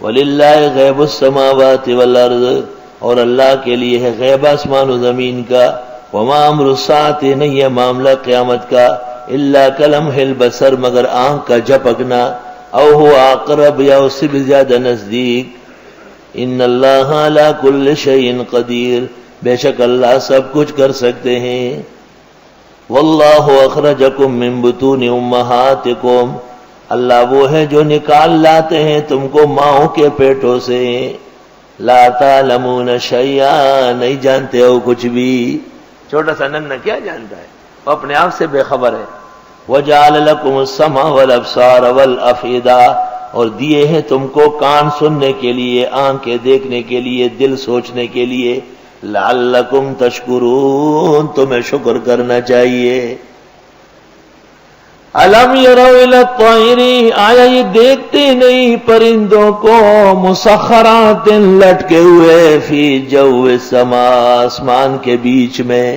وَلِلَّهِ غَيْبُ السَّمَاوَاتِ وَالْأَرْضِ، اور اللہ کے لیے ہے غیب آسمان و زمین کا. وَمَا أَمْرُ السَّاعَةِ، نہیں ہے معاملہ قیامت کا، إِلَّا كَلَمْحِ الْبَصَرِ، مگر آنکھ کا جھپکنا، او هو اقرب، یا اس سے بھی زیادہ نزدیک. ان اللہ علی کل شیء قدیر، بے شک اللہ سب کچھ کر سکتے ہیں. واللہ اخرجکم من بطون امہاتکم، اللہ وہ ہے جو نکال لاتے ہیں تم کو ماؤں کے پیٹوں سے. لا تعلمون شیئا، نہیں جانتے ہو کچھ بھی. چھوٹا سا ننھا کیا جانتا ہے، وہ اپنے آپ سے بے خبر ہے. وجعل لکم السمع والابصار والافئدہ، اور دیے ہیں تم کو کان سننے کے لیے، آنکھیں دیکھنے کے لیے، دل سوچنے کے لیے. لعلکم تشکرون، تمہیں شکر کرنا چاہیے. الم یروا الی الطیر، آیا یہ دیکھتے نہیں پرندوں کو، مسخرات لٹکے ہوئے، فی جو السماء، آسمان کے بیچ میں.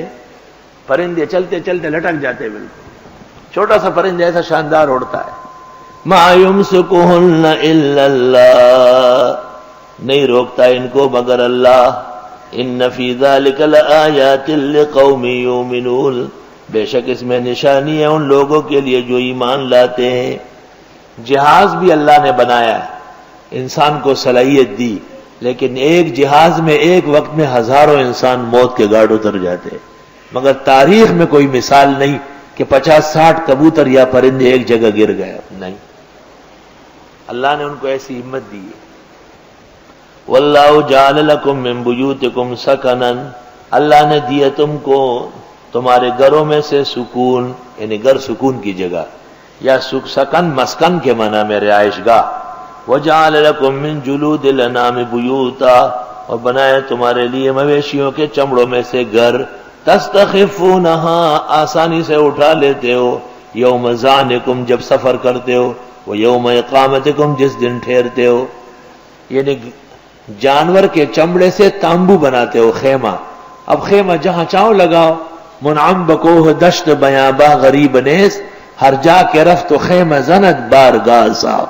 پرندے چلتے چلتے لٹک جاتے، بالکل چھوٹا سا پرندہ ایسا شاندار اڑتا ہے. ما یمسکہن الا اللہ، نہیں روکتا ان کو مگر اللہ. ان فی ذلک لآیات لقوم یؤمنون، بے شک اس میں نشانی ہے ان لوگوں کے لیے جو ایمان لاتے ہیں. جہاز بھی اللہ نے بنایا ہے، انسان کو صلاحیت دی، لیکن ایک جہاز میں ایک وقت میں ہزاروں انسان موت کے گھاٹ اتر جاتے ہیں، مگر تاریخ میں کوئی مثال نہیں کہ 50-60 کبوتر یا پرندے ایک جگہ گر گئے. نہیں، اللہ نے ان کو ایسی ہمت دی ہے. واللہ جعل لکم من بیوتکم سکنا، اللہ نے دیا تم کو تمہارے گھروں میں سے سکون، یعنی گھر سکون کی جگہ، یا سکن مسکن کے معنی میں رہائش گاہ. وجعل لکم من جلود الانعام بیوتا، اور بنایا تمہارے لیے مویشیوں کے چمڑوں میں سے گھر. تستخفونہا، آسانی سے اٹھا لیتے ہو. یوم ظعنکم، جب سفر کرتے ہو. و یوم اقامتکم، جس دن ٹھہرتے ہو. یعنی جانور کے چمڑے سے تانبو بناتے ہو، خیمہ. اب خیمہ جہاں چاہو لگاؤ، منعم بکوہ دشت بیاباں غریب نیس، ہر جا کے رفت و خیمہ زند بارگاہ صاحب.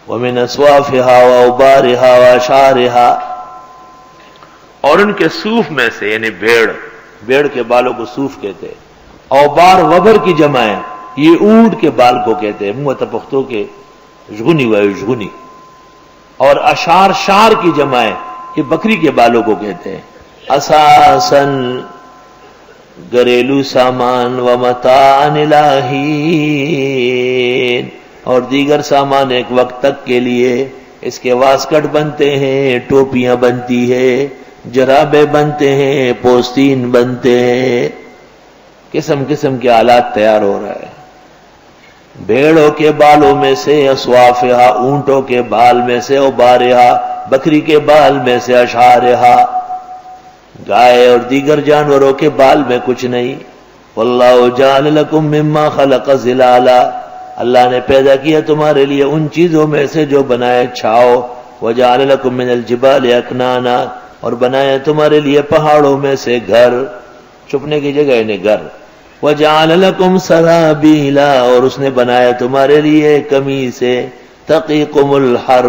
ومن اصوافها واوبارها واشعارها، اور ان کے صوف میں سے، یعنی بھیڑ کے بالوں کو صوف کہتے ہیں. اوبار وبر کی جمع ہے، یہ اونٹ کے بال کو کہتے ہیں، منہ تپختوں کے ژغنی وژغنی. اور اشعار شعر کی جمع ہے، یہ بکری کے بالوں کو کہتے ہیں. اساساً، گھریلو سامان، ومتاعا الہین، اور دیگر سامان ایک وقت تک کے لیے. اس کے واسکٹ بنتے ہیں، ٹوپیاں بنتی ہے، جرابے بنتے ہیں، پوستین بنتے ہیں، قسم قسم کے آلات تیار ہو رہا ہے. بھیڑوں کے بالوں میں سے، اصوافہا، اونٹوں کے بال میں سے، اوبارہا، بکری کے بال میں سے، اشعارہا، گائے اور دیگر جانوروں کے بال میں کچھ نہیں. واللہ جعل لکم مما خلق ظلالا، اللہ نے پیدا کیا تمہارے لیے ان چیزوں میں سے جو بنائے چھاؤ. وجعل لکم من الجبال اکنانا، اور بنایا تمہارے لیے پہاڑوں میں سے گھر، چھپنے کی جگہ یعنی گھر. وجعل لکم سرابیلا، اور اس نے بنایا تمہارے لیے قمیصیں، تقیکم الحر،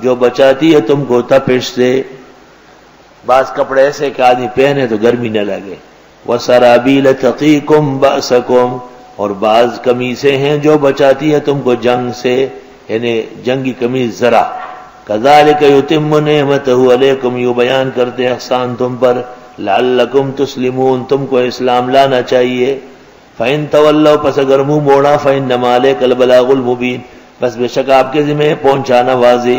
جو بچاتی ہے تم کو تپش سے. بعض کپڑے ایسے کہ آدمی پہنے تو گرمی نہ لگے. وسرابیل تقیکم بأسکم، اور بعض قمیصیں ہیں جو بچاتی ہے تم کو جنگ سے، یعنی جنگی قمیص ذرا. کذالک یتم نعمتہ علیکم، یوں بیان کرتے ہیں احسان تم پر. لعلکم تسلمون، تم کو اسلام لانا چاہیے. فإن تولوا، پس اگر منہ موڑا، فإنما علیک البلاغ المبین، بس بے شک آپ کے ذمہ ہے پہنچانا واضح.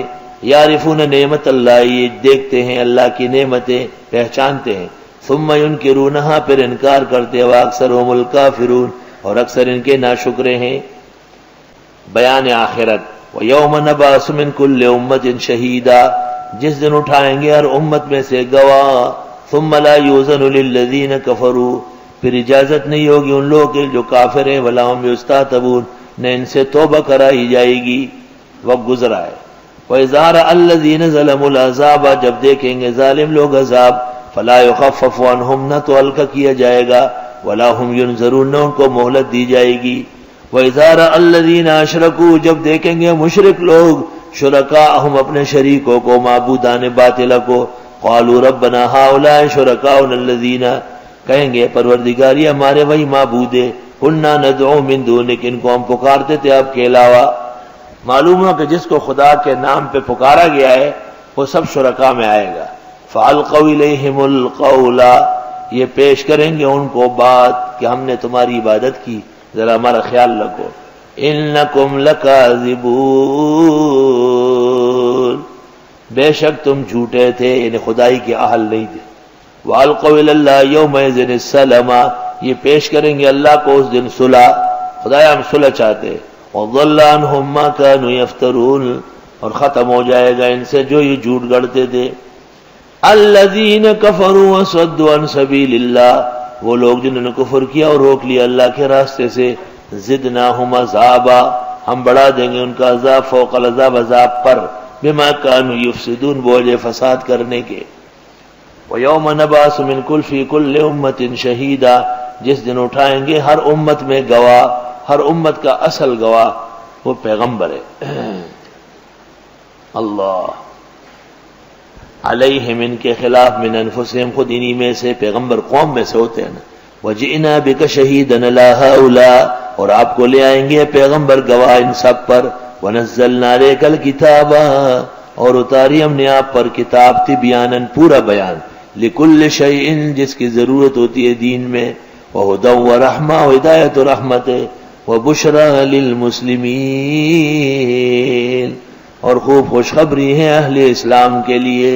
یعرفون نعمت اللہ، یہ دیکھتے ہیں اللہ کی نعمتیں، پہچانتے ہیں. ثم ینکرونہا، پھر انکار کرتے ہیں. واکثرہم الکافرون، اور اکثر ان کے ناشکرے ہیں. بیان آخرت. ویوم نبعث من کل امۃ شہیدا، جس دن اٹھائیں گے ہر امت میں سے گواہ. ثم لا یؤذن للذین کفروا، پھر اجازت نہیں ہوگی ان لوگوں کے جو کافر ہیں. ولا هم یستعتبون، نہ ان سے توبہ کرائی جائے گی. وقت گزرا ہے. وَإِذَا رَأَى الَّذِينَ ظَلَمُوا الْعَذَابَ، جب دیکھیں گے ظالم لوگ عذاب. فَلَا يُخَفَّفُ عَنْهُمْ، نہ تو ہلکا کیا جائے گا. وَلَا هُمْ يُنظَرُونَ، نہ ان کو مہلت دی جائے گی. وَإِذَا رَأَى الَّذِينَ أَشْرَكُوا جب دیکھیں گے مشرک لوگ شرکاءہم اپنے شریکوں کو معبودان باطل کو قالوا ربنا هؤلاء شرکاؤنا الذین کہیں گے پروردگار یہ ہمارے وہی معبود ہیں کنا ندعو من دونک ان کو ہم پکارتے تھے آپ کے علاوہ. معلوم ہو کہ جس کو خدا کے نام پہ پکارا گیا ہے وہ سب شرکاء میں آئے گا. فَأَلْقَوْا إِلَيْهِمُ الْقَوْلَ یہ پیش کریں گے ان کو بات کہ ہم نے تمہاری عبادت کی ذرا ہمارا خیال رکھو. اِنَّكُمْ لَكَاذِبُونَ بے شک تم جھوٹے تھے یعنی خدائی کے اہل نہیں تھے. وَأَلْقَوْا إِلَى اللَّهِ يَوْمَئِذٍ السَّلَامَ یہ پیش کریں گے اللہ کو اس دن صلح خدایا ہم صلح چاہتے. وَضَلَّ عَنْهُمْ مَا كَانُوا يَفْتَرُونَ اور ختم ہو جائے گا ان سے جو یہ جھوٹ گڑھتے تھے. الَّذِينَ كَفَرُوا وَصَدُّوا عَنْ سَبِيلِ اللَّهِ وہ لوگ جنہوں نے کفر کیا اور روک لیا اللہ کے راستے سے. زدناہم عذابا ہم بڑھا دیں گے ان کا عذاب فوق العذاب عذاب پر بما كانوا يفسدون بوجہ فساد کرنے کے. وَيَوْمَ نَبْعَثُ مِنْ فِي كُلِّ أُمَّةٍ شَهِيدًا جس دن اٹھائیں گے ہر امت میں گواہ ہر امت کا اصل گواہ وہ پیغمبر ہے. اللہ علیہم ان کے خلاف من انفسہم خود انہی میں سے پیغمبر قوم میں سے ہوتے ہیں نا. وَجِئْنَا بِكَ شَهِيدًا عَلَىٰ هَٰؤُلَاءِ اور آپ کو لے آئیں گے پیغمبر گواہ ان سب پر. وَنَزَّلْنَا عَلَيْكَ الْكِتَابَ اور اتاری ہم نے آپ پر کتاب تبیاناً پورا بیان لِكُلِّ شَيْءٍ جس کی ضرورت ہوتی ہے دین میں. وَهُدًى وَرَحْمَةً ہدایت و رحمت وَبُشْرَىٰ لِلْمُسْلِمِينَ اور خوب خوشخبری ہے اہل اسلام کے لیے.